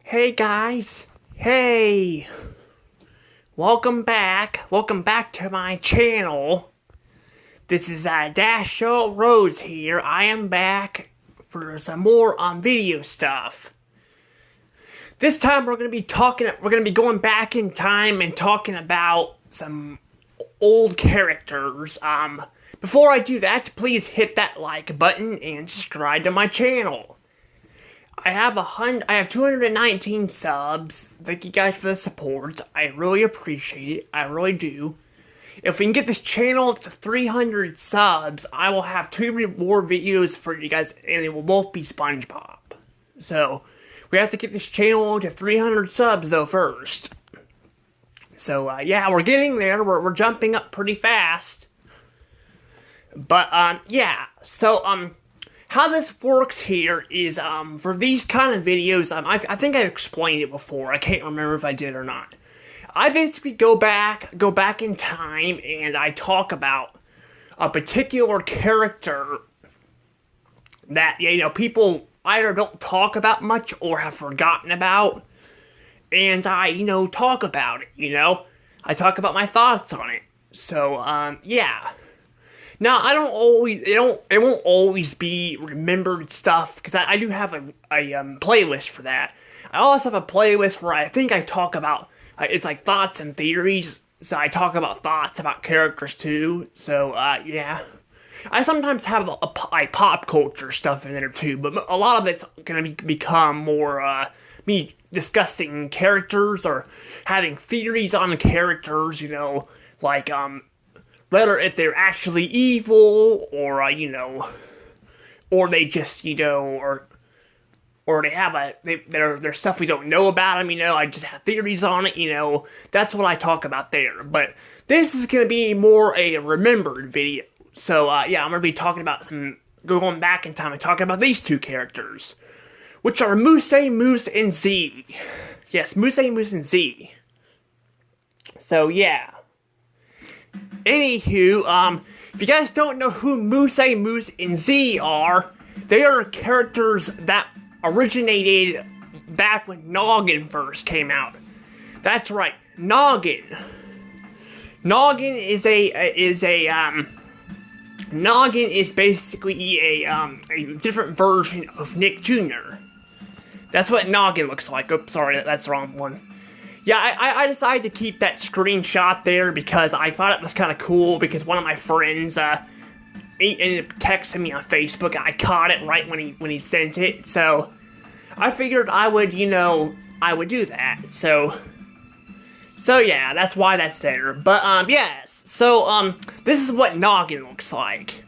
Hey guys, hey, welcome back to my channel. This is Dasho Rose here. I am back for some more video stuff. This time we're gonna be going back in time and talking about some old characters. Before I do that, please hit that like button and subscribe to my channel. I have 219 subs. Thank you guys for the support. I really appreciate it. I really do. If we can get this channel to 300 subs, I will have 2 more videos for you guys, and they will both be SpongeBob. So, we have to get this channel to 300 subs, though, first. So, yeah, we're getting there. We're jumping up pretty fast. But, yeah. So, how this works here is, for these kind of videos, I think I explained it before. I can't remember if I did or not. I basically go back in time, and I talk about a particular character that, people either don't talk about much or have forgotten about, and I, talk about it, I talk about my thoughts on it. So, yeah. Now, it won't always be remembered stuff, because I do have a playlist for that. I also have a playlist where I think I talk about, it's like thoughts and theories, so I talk about thoughts about characters too, so, yeah. I sometimes have a pop culture stuff in there too, but a lot of it's gonna become more, me discussing characters, or having theories on characters, like, whether if they're actually evil, or, or they just, or they have there's stuff we don't know about them, I just have theories on it, that's what I talk about there. But this is going to be more a remembered video. So, yeah, I'm going to be talking about going back in time and talking about these 2 characters, which are Moose and Zee. Yes, Moose and Zee. So, yeah. Anywho, if you guys don't know who Moose and Zee are, they are characters that originated back when Noggin first came out. That's right, Noggin. Noggin is basically a different version of Nick Jr. That's what Noggin looks like. Oops, sorry, that's the wrong one. Yeah, I decided to keep that screenshot there because I thought it was kind of cool, because one of my friends ended up texting me on Facebook, and I caught it right when he sent it, so I figured I would do that, so yeah, that's why that's there. But, yes, so, this is what Noggin looks like.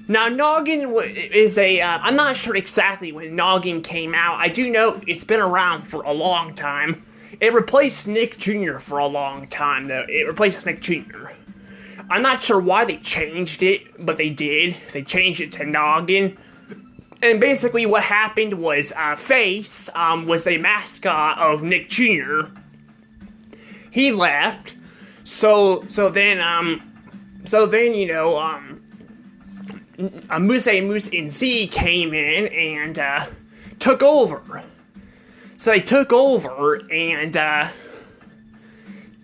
Now, Noggin is I'm not sure exactly when Noggin came out. I do know it's been around for a long time. It replaced Nick Jr. for a long time, though. It replaced Nick Jr. I'm not sure why they changed it, but they did. They changed it to Noggin. And basically what happened was, Face, was a mascot of Nick Jr. He left. So then, Moose and Zee came in and, took over. So they took over, and yeah,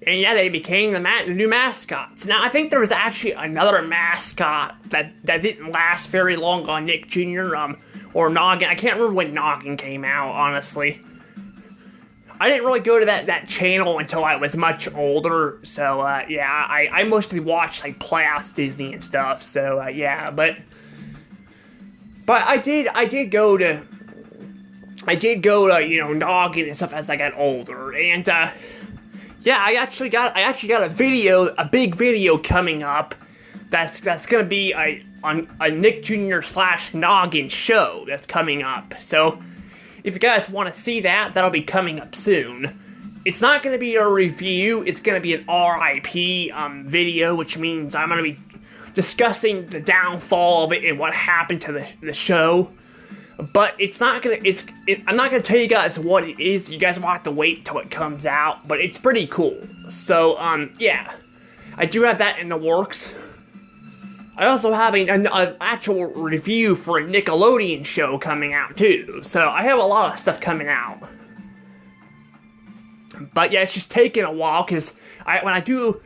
they became the new mascots. Now, I think there was actually another mascot that didn't last very long on Nick Jr., or Noggin. I can't remember when Noggin came out, honestly. I didn't really go to that channel until I was much older, so, yeah, I mostly watched, like, Playhouse Disney and stuff, so, yeah, but I did go to, Noggin and stuff as I got older, and, yeah, I actually got a big video coming up that's gonna be on a Nick Jr. / Noggin show that's coming up, so if you guys want to see that, that'll be coming up soon. It's not gonna be a review, it's gonna be an RIP, video, which means I'm gonna be discussing the downfall of it and what happened to the show. But I'm not gonna tell you guys what it is. You guys will have to wait till it comes out, but it's pretty cool. So, yeah. I do have that in the works. I also have an actual review for a Nickelodeon show coming out, too. So, I have a lot of stuff coming out. But yeah, it's just taking a while because when I do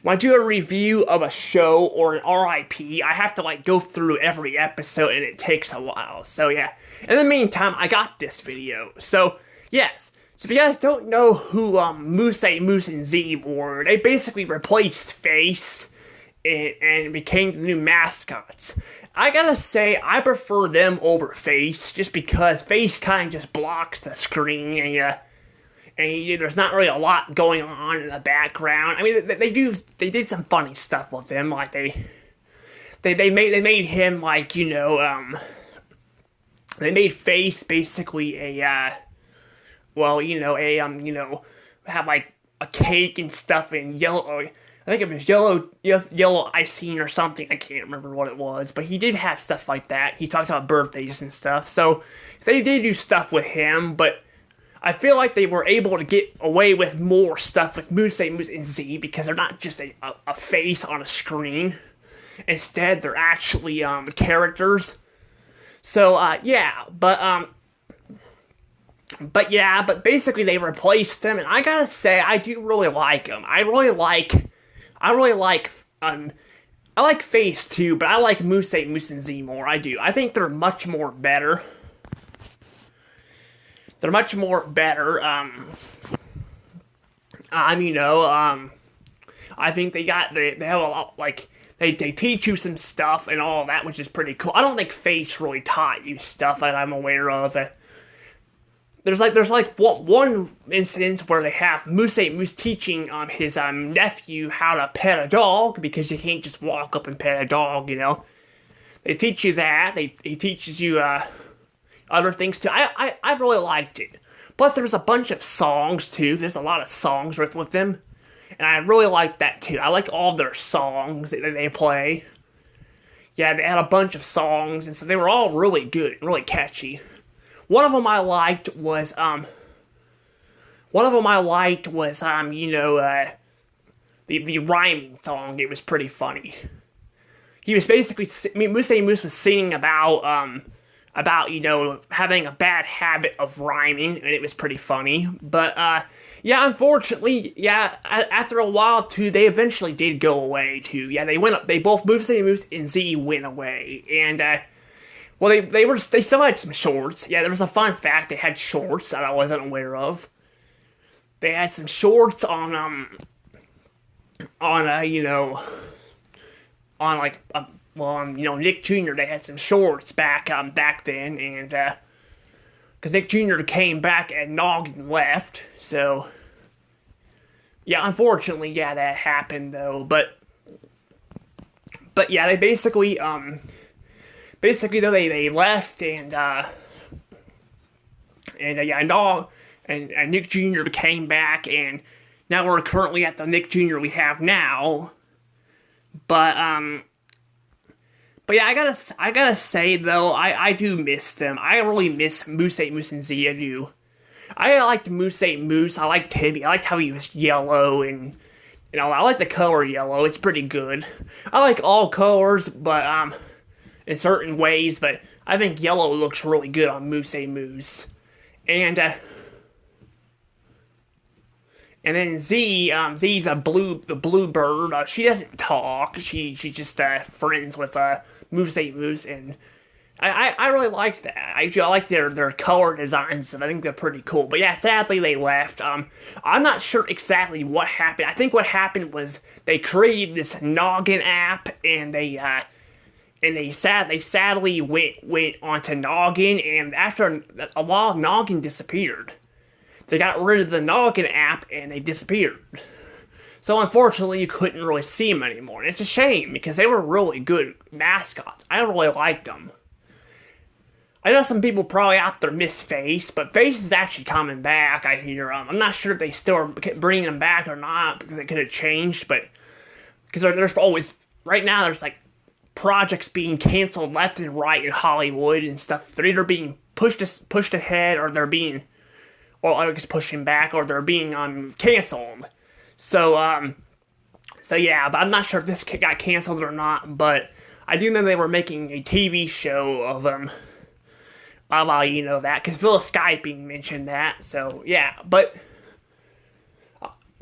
a review of a show or an RIP, I have to like go through every episode and it takes a while. So yeah, in the meantime, I got this video. So yes, so if you guys don't know who Moose and Zee were, they basically replaced Face and became the new mascots. I gotta say, I prefer them over Face just because Face kind of just blocks the screen and there's not really a lot going on in the background. I mean, they did some funny stuff with him, like they made him like they made Face basically have like a cake and stuff in yellow. I think it was yellow icing or something. I can't remember what it was, but he did have stuff like that. He talked about birthdays and stuff, so they did do stuff with him, but I feel like they were able to get away with more stuff with Moose and Zee because they're not just a face on a screen. Instead, they're actually characters. So but basically they replaced them, and I gotta say I do really like them. I like Face too, but I like Moose and Zee more. I do. I think they're much more better. They're much more better. I think they have a lot, like, they teach you some stuff and all that, which is pretty cool. I don't think Face really taught you stuff that I'm aware of. There's one instance where they have Moose teaching his nephew how to pet a dog, because you can't just walk up and pet a dog, They teach you that. He teaches you other things too. I really liked it. Plus, there's a bunch of songs too. There's a lot of songs with them, and I really liked that too. I like all their songs that they play. Yeah, they had a bunch of songs, and so they were all really good, really catchy. One of them I liked was the rhyming song. It was pretty funny. He was basically, Moose was singing about having a bad habit of rhyming, and it was pretty funny. But, unfortunately, after a while, too, they eventually did go away, too. Yeah, they both, Moose and Zee went away, and, they still had some shorts. Yeah, there was a fun fact, they had shorts that I wasn't aware of. They had some shorts on Nick Jr., they had some shorts back then, and, because Nick Jr. came back and Noggin left, so, yeah, unfortunately, that happened, though, but yeah, they basically though, they left, and Nick Jr. came back, and now we're currently at the Nick Jr. we have now, but yeah, I gotta say though, I do miss them. I really miss Moose and Zee. I do. I liked Moose. I liked Timmy. I liked how he was yellow, and I like the color yellow. It's pretty good. I like all colors, but in certain ways. But I think yellow looks really good on Moose. And then Zee, Zee's the blue bird. She doesn't talk. She's just friends with Moose, and I really like that. I like their color designs, and I think they're pretty cool. But yeah, sadly they left. I'm not sure exactly what happened. I think what happened was they created this Noggin app, and they sadly went onto Noggin, and after a while, Noggin disappeared. They got rid of the Noggin app, and they disappeared. So unfortunately, you couldn't really see them anymore. And it's a shame, because they were really good mascots. I really liked them. I know some people probably out there miss Face, but Face is actually coming back, I hear. I'm not sure if they still are bringing them back or not, because it could have changed, but because there's always, right now, there's like projects being canceled left and right in Hollywood and stuff. They're either being pushed ahead, or they're being, or I guess pushing back, or they're being canceled. So yeah, but I'm not sure if this got canceled or not, but I do know they were making a TV show of them. I'll allow you know that, because Phyllis Skyping mentioned that, so yeah, but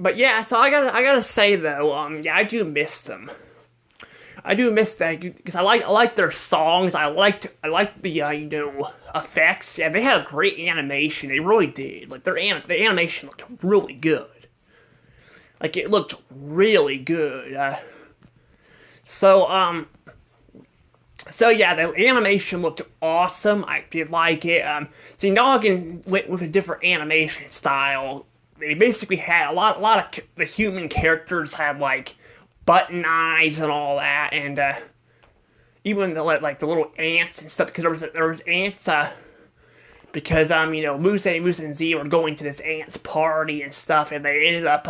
But yeah, so I gotta say though, yeah, I do miss them. I do miss that because I like their songs. I liked the effects. Yeah, they had a great animation. They really did. Like the animation looked really good. Like it looked really good. So yeah, the animation looked awesome. I did like it. See, Noggin went with a different animation style. They basically had a lot of the human characters had like button eyes and all that, and even the the little ants and stuff. Because there was ants. Because Moose and Zee were going to this ants party and stuff, and they ended up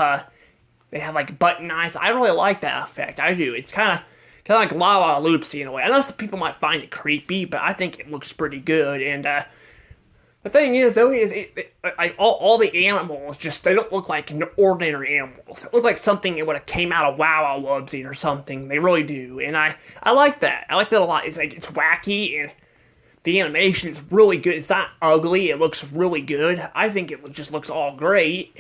they have like button eyes. I really like that effect. I do. It's kind of like Lava Loopsy in a way. I know some people might find it creepy, but I think it looks pretty good. And the thing is, though, is all the animals they don't look like ordinary animals. It look like something that would have came out of Wow Wow Wubbsy or something. They really do, and I like that. I like that a lot. It's like it's wacky and the animation is really good. It's not ugly. It looks really good. I think it just looks all great.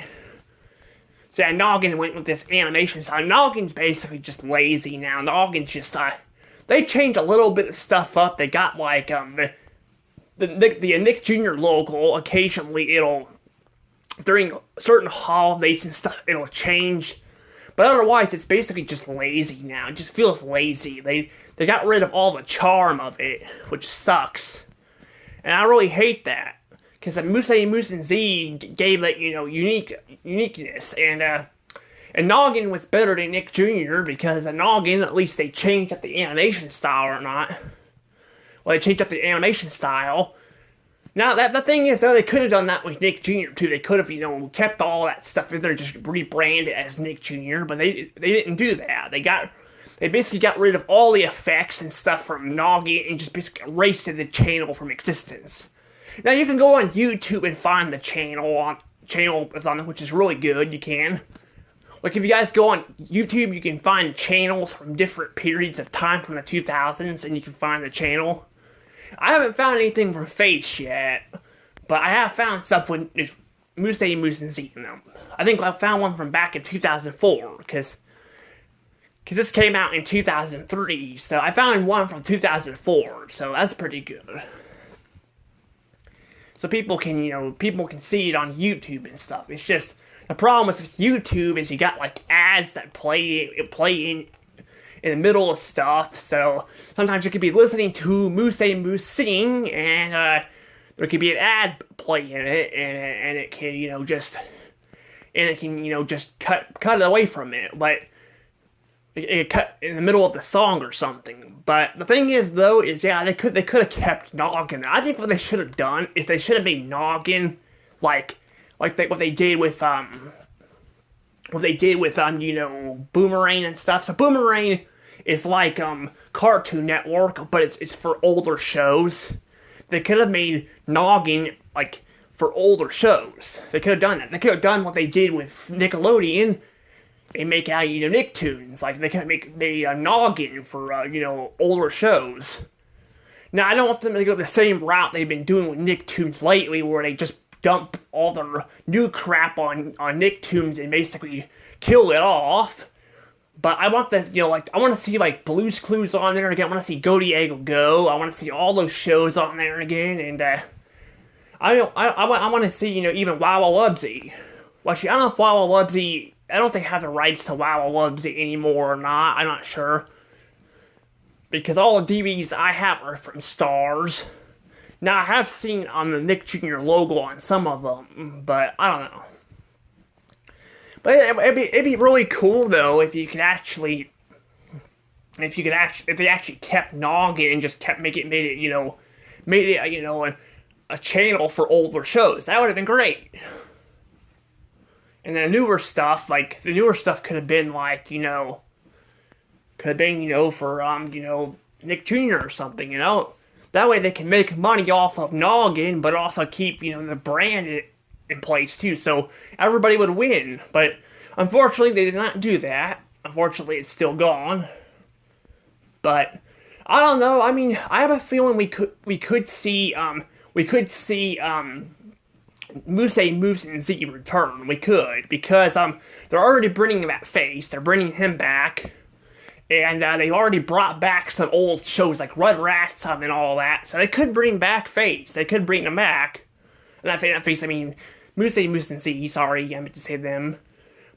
So yeah, Noggin went with this animation style. Noggin's basically just lazy now. Noggin's just they changed a little bit of stuff up. They got like the Nick Jr. logo. Occasionally it'll during certain holidays and stuff it'll change, but otherwise it's basically just lazy now. It just feels lazy. They got rid of all the charm of it, which sucks, and I really hate that. Because Moose and Zee gave it, uniqueness, and Noggin was better than Nick Jr. because Noggin, at least they changed up the animation style or not. Well, they changed up the animation style. Now, the thing is, though, they could have done that with Nick Jr. too. They could have, kept all that stuff in there, just rebranded as Nick Jr., but they didn't do that. They basically got rid of all the effects and stuff from Noggin and just basically erased the channel from existence. Now you can go on YouTube and find the channel is on it, which is really good. You can. Like if you guys go on YouTube, you can find channels from different periods of time from the 2000s, and you can find the channel. I haven't found anything from Face yet, but I have found stuff with Moose and Zee in them. I think I found one from back in 2004, because this came out in 2003, so I found one from 2004, so that's pretty good. So people can see it on YouTube and stuff. It's just, the problem with YouTube is you got like ads that play in the middle of stuff. So sometimes you could be listening to Moose sing, and there could be an ad playing it, and it can just cut it away from it. But it cut in the middle of the song or something. But the thing is, though, yeah, they could have kept Noggin. I think what they should have done is they should have made Noggin what they did with Boomerang and stuff. So Boomerang is like Cartoon Network, but it's for older shows. They could have made Noggin like for older shows. They could have done that. They could have done what they did with Nickelodeon. They make out, Nicktoons. Like, they can make a Noggin for, older shows. Now, I don't want them to go the same route they've been doing with Nicktoons lately, where they just dump all their new crap on Nicktoons and basically kill it off. But I want that, I want to see, Blue's Clues on there again. I want to see Go Diego Go. I want to see all those shows on there again. And, I want to see, even Wow Wow Wubbsy. Well, actually, I don't know if Wow Wow Wubbsy, I don't think they have the rights to Wow Wow Wubbsy anymore or not. I'm not sure. Because all the DVDs I have are from Stars. Now, I have seen on the Nick Jr. logo on some of them, but I don't know. But it'd be really cool, though, if they actually kept Noggin and just made it a channel for older shows. That would have been great. And the newer stuff could have been for, Nick Jr. or something, That way they can make money off of Noggin, but also keep, the brand in place too, so everybody would win. But unfortunately, they did not do that. Unfortunately, it's still gone. But I don't know. I mean, I have a feeling we could see Moose and Zee return. We could, because they're already bringing back Face. They're bringing him back, and they've already brought back some old shows like Rugrats and all that. So they could bring back Face. They could bring them back. And I think that Face, I mean Moose and Zee. Sorry, I meant to say them.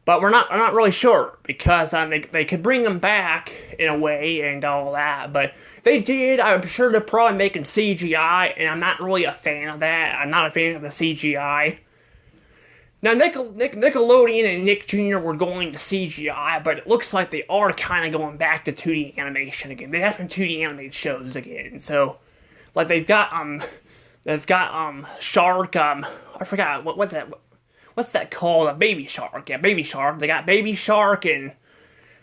But we're not really sure, because they could bring them back in a way and all that. But they did. I'm sure they're probably making CGI, and I'm not really a fan of that. I'm not a fan of the CGI. Now, Nickelodeon and Nick Jr. were going to CGI, but it looks like they are kind of going back to 2D animation again. They have some 2D animated shows again. So, like they've got Shark. I forgot what's that. What's that called? A Baby Shark. Yeah, Baby Shark. They got Baby Shark, and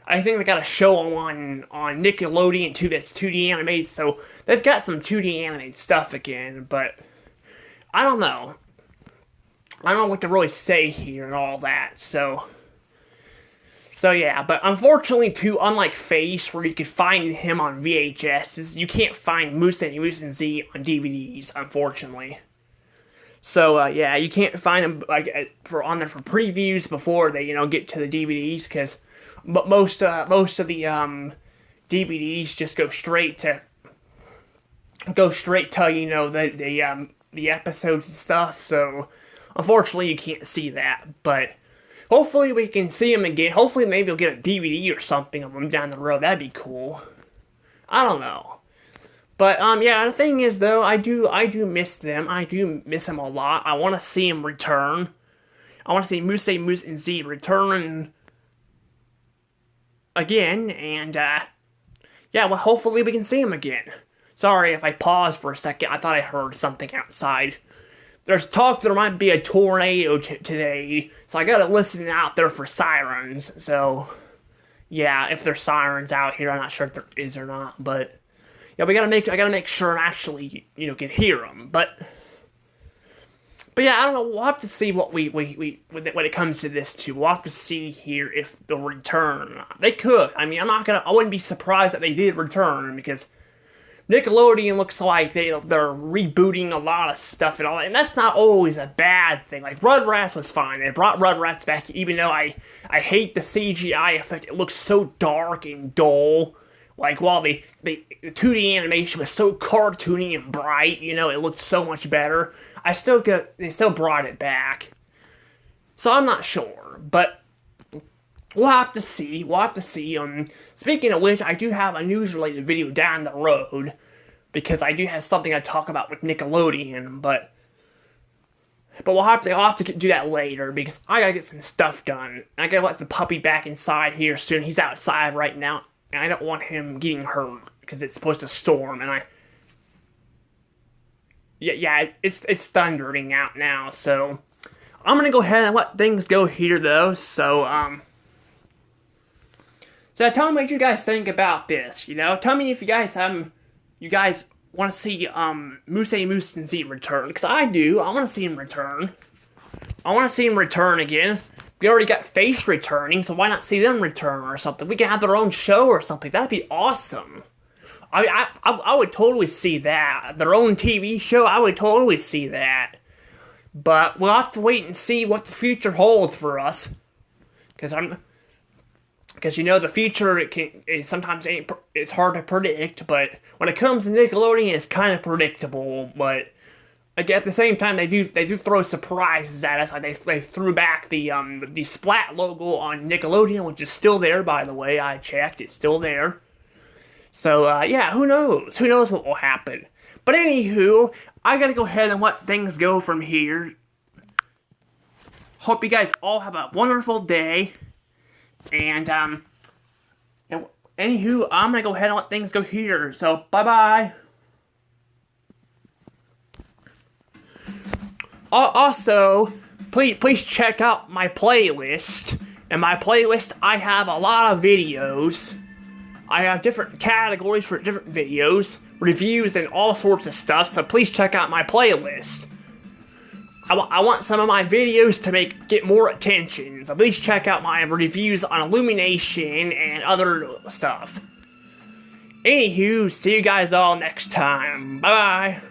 I think they got a show on Nickelodeon too that's 2D animated, so they've got some 2D animated stuff again, but I don't know. I don't know what to really say here and all that, so yeah, but unfortunately too, unlike Face, where you could find him on VHSs, you can't find Moose and Zee on DVDs, unfortunately. So, yeah, you can't find them, like, for previews before they, get to the DVDs, because most of the, DVDs just go straight to, the episodes and stuff, so, unfortunately, you can't see that, but hopefully we can see them again. Hopefully maybe we'll get a DVD or something of them down the road. That'd be cool. I don't know. But, yeah, the thing is, though, I do miss them. I do miss them a lot. I want to see them return. I want to see Moose and Zee return again, and, yeah, well, hopefully we can see them again. Sorry if I paused for a second. I thought I heard something outside. There's talk there might be a tornado today, so I gotta listen out there for sirens. So, yeah, if there's sirens out here, I'm not sure if there is or not, but yeah, I gotta make sure I actually, can hear them. But yeah, I don't know. We'll have to see what we when it comes to this too. We'll have to see here if they'll return. They could. I mean, I wouldn't be surprised that they did return, because Nickelodeon looks like they're rebooting a lot of stuff and all that, and that's not always a bad thing. Like, Rugrats was fine. They brought Rugrats back, even though I hate the CGI effect. It looks so dark and dull. Like, while the 2D animation was so cartoony and bright, it looked so much better. They still brought it back. So I'm not sure, but we'll have to see. Speaking of which, I do have a news-related video down the road, because I do have something I talk about with Nickelodeon, but I'll have to do that later, because I gotta get some stuff done. I gotta let the puppy back inside here soon. He's outside right now, and I don't want him getting hurt, because it's supposed to storm, and it's thundering out now, so I'm gonna go ahead and let things go here, though. So tell me what you guys think about this. Tell me if you guys want to see Moose and Zee return, because I do. I want to see him return. I want to see him return again. We already got Face returning, so why not see them return or something? We can have their own show or something. That'd be awesome. I would totally see that. Their own TV show, I would totally see that. But we'll have to wait and see what the future holds for us. Because the future it's hard to predict, but when it comes to Nickelodeon, it's kind of predictable. But at the same time, they do throw surprises at us. Like they threw back the Splat logo on Nickelodeon, which is still there, by the way. I checked, it's still there. So yeah, who knows? Who knows what will happen? But anywho, I gotta go ahead and let things go from here. Hope you guys all have a wonderful day. And, anywho, I'm gonna go ahead and let things go here. So, bye-bye. Also, please check out my playlist. In my playlist, I have a lot of videos. I have different categories for different videos, reviews, and all sorts of stuff. So please check out my playlist. I want some of my videos to get more attention, so please check out my reviews on Illumination and other stuff. Anywho, see you guys all next time. Bye-bye.